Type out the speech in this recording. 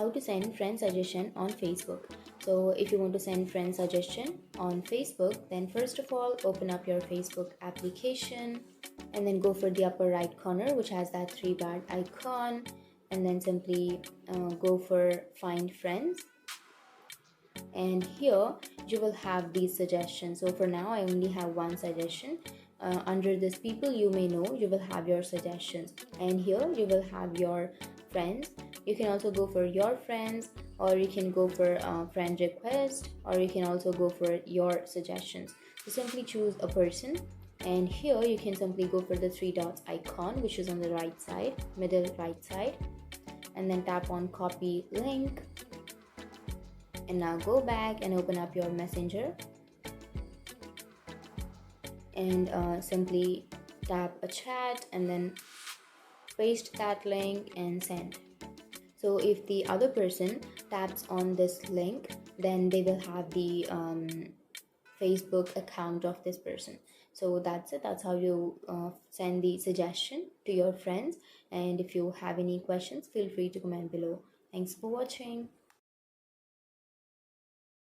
how to send friend suggestion on Facebook. So if you want to send friend suggestion on Facebook, then first of all open up your Facebook application and then go for the upper right corner which has that three bar icon, and then simply go for find friends, and here you will have these suggestions. So for now I only have one suggestion. Under this people you may know, you will have your suggestions, and here you will have your friends. You can also go for your friends, or you can go for friend request, or you can also go for your suggestions. So simply choose a person, and here you can simply go for the three dots icon which is on the right side, middle right side, and then tap on copy link. And now go back and open up your messenger and simply tap a chat and then paste that link and send. So if the other person taps on this link, then they will have the Facebook account of this person. So that's it. That's how you send the suggestion to your friends. And if you have any questions, feel free to comment below. Thanks for watching.